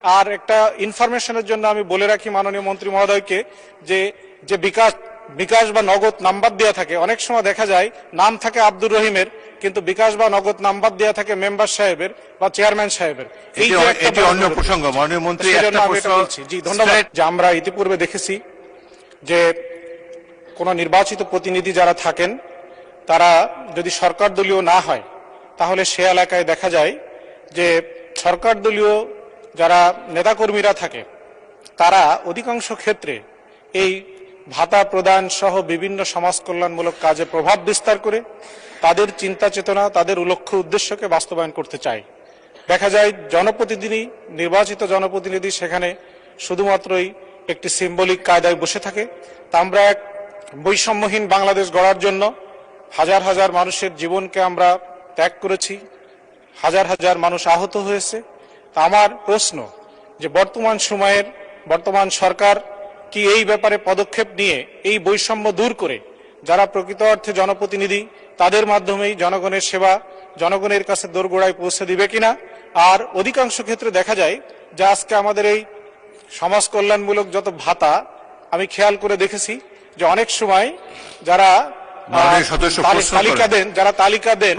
আর একটা ইনফরমেশনের জন্য আমি বলে রাখি মাননীয় মন্ত্রী মহোদয়কে যে যে বিকাশ বা নগদ নাম্বার দেওয়া থাকে, অনেক সময় দেখা যায় নাম থাকে আব্দুর রহিমের, কিন্তু বিকাশ বা নগদ নাম্বার দেওয়া থাকে মেম্বার সাহেবের বা চেয়ারম্যান সাহেবের। এটি অন্য প্রসঙ্গ। মাননীয় মন্ত্রী, একটা প্রশ্ন। জি ধন্যবাদ। যে আমরা ইতিপূর্বে দেখেছি যে কোন নির্বাচিত প্রতিনিধি যারা থাকেন তারা যদি সরকার দলীয় না হয় তাহলে সে এলাকায় দেখা যায় যে সরকার দলীয় যারা নেতাকর্মীরা থাকে তারা অধিকাংশ ক্ষেত্রে এই ভাতা প্রদান সহ বিভিন্ন সমাজ কল্যাণমূলক কাজে প্রভাব বিস্তার করে তাদের চিন্তা চেতনা, তাদের লক্ষ্য উদ্দেশ্যকে বাস্তবায়ন করতে চায়। দেখা যায় জনপ্রতিনিধি, নির্বাচিত জনপ্রতিনিধি সেখানে শুধুমাত্রই একটি সিম্বলিক কায়দায় বসে থাকে। তা আমরা এক বৈষম্যহীন বাংলাদেশ গড়ার জন্য হাজার হাজার মানুষের জীবনকে আমরা ত্যাগ করেছি, হাজার হাজার মানুষ আহত হয়েছে। তা আমার প্রশ্ন যে বর্তমান সরকার কি এই ব্যাপারে পদক্ষেপ নিয়ে এই বৈষম্য দূর করে যারা প্রকৃত অর্থে জনপ্রতিনিধি তাদের মাধ্যমেই জনগণের সেবা জনগণের কাছে দোরগোড়ায় পৌঁছে দিবে কিনা? আর অধিকাংশ ক্ষেত্রে দেখা যায় যে আজকে আমাদের এই সমাজ কল্যাণমূলক যত ভাতা আমি খেয়াল করে দেখেছি যে অনেক সময় যারা তালিকা দেন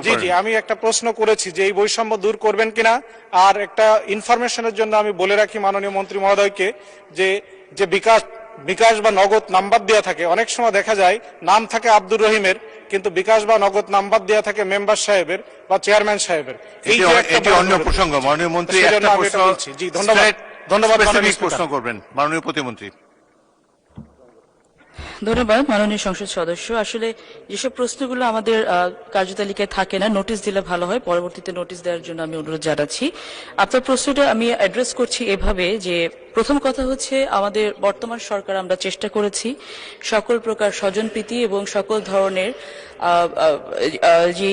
জি আমি একটা প্রশ্ন করেছি যে এই বৈষম্য দূর করবেন কিনা। আর একটা ইনফরমেশনের জন্য আমি বলে রাখি মাননীয় মন্ত্রী মহোদয়কে যে যে বিকাশ বা নগদ নাম্বার দেওয়া থাকে, অনেক সময় দেখা যায় নাম থাকে আব্দুর রহিমের, কিন্তু বিকাশ বা নগদ নাম্বার দেওয়া থাকে মেম্বার সাহেবের বা চেয়ারম্যান সাহেবের। এটি অন্য প্রসঙ্গ। মাননীয় মন্ত্রী, একটা প্রশ্ন। জি ধন্যবাদ। প্রশ্ন করবেন মাননীয় প্রতিমন্ত্রী। ধন্যবাদ মাননীয় সংসদ সদস্য। আসলে যেসব প্রশ্নগুলো আমাদের কার্যতালিকায় থাকে না, নোটিশ দিলে ভালো হয়, পরবর্তীতে নোটিশ দেওয়ার জন্য আমি অনুরোধ জানাচ্ছি। আপনার প্রশ্নটা আমি অ্যাড্রেস করছি এভাবে যে প্রথম কথা হচ্ছে আমাদের বর্তমান সরকার আমরা চেষ্টা করেছি সকল প্রকার স্বজনপ্রীতি এবং সকল ধরনের যে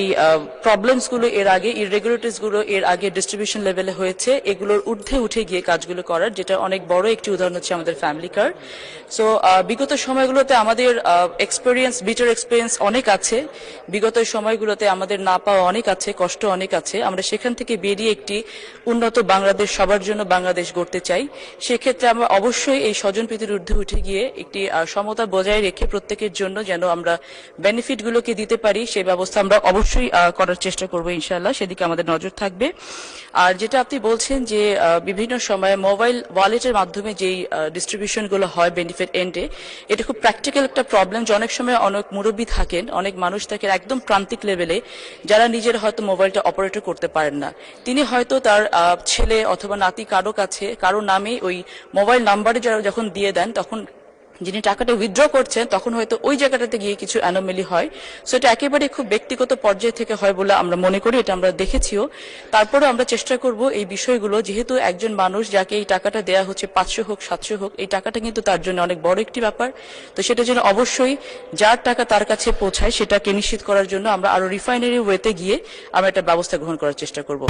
প্রবলেমসগুলো এর আগে ইররেগুলারিটিসগুলো এর আগে ডিস্ট্রিবিউশন লেভেলে হয়েছে এগুলোর ঊর্ধ্বে উঠে গিয়ে কাজগুলো করার, যেটা অনেক বড় একটি উদাহরণ হচ্ছে আমাদের ফ্যামিলি কার্ড। সো বিগত সময়গুলোতে আমাদের বিটার এক্সপিরিয়েন্স অনেক আছে, বিগত সময়গুলোতে আমাদের না পাওয়া অনেক আছে, কষ্ট অনেক আছে। আমরা সেখান থেকে বেরিয়ে একটি উন্নত বাংলাদেশ, সবার জন্য বাংলাদেশ গড়তে চাই। সেক্ষেত্রে আমরা অবশ্যই এই স্বজনপ্রীতির ঊর্ধ্বে উঠে গিয়ে একটি সমতা বজায় রেখে প্রত্যেকের জন্য যেন আমরা বেনিফিটগুলোকে দিতে পারি সেই ব্যবস্থা আমরা অবশ্যই করার চেষ্টা করব ইনশাআল্লাহ, সেদিকে আমাদের নজর থাকবে। আর যেটা আপনি বলছেন যে বিভিন্ন সময়ে মোবাইল ওয়ালেটের মাধ্যমে যেই ডিস্ট্রিবিউশনগুলো হয় বেনিফিট এন্ডে, এটা খুব প্র্যাকটিক্যাল একটা প্রবলেম যে অনেক সময় অনেক মুরব্বী থাকেন, অনেক মানুষ থাকেন একদম প্রান্তিক লেভেলে যারা নিজের হয়তো মোবাইলটা অপারেট করতে পারেন না। তিনি হয়তো তার ছেলে অথবা নাতি কারো নামে ওই মোবাইল নাম্বারে যারা যখন দিয়ে দেন তখন যিনি টাকাটা উইথড্র করছেন তখন হয়তো ওই জায়গাটাতে গিয়ে কিছু অ্যানোমেলি হয়। সো এটা একেবারে খুব ব্যক্তিগত পর্যায় থেকে হয় বলে আমরা মনে করি, এটা আমরা দেখেছিও। তারপরে আমরা চেষ্টা করব এই বিষয়গুলো, যেহেতু একজন মানুষ যাকে এই টাকাটা দেওয়া হচ্ছে 500 হোক 700 হোক, এই টাকাটা কিন্তু তার জন্য অনেক বড় একটি ব্যাপার। তো সেটা যেন অবশ্যই যার টাকা তার কাছে পৌঁছায় সেটাকে নিশ্চিত করার জন্য আমরা আরো রিফাইনারি ওয়েতে গিয়ে আমরা একটা ব্যবস্থা গ্রহণ করার চেষ্টা করব।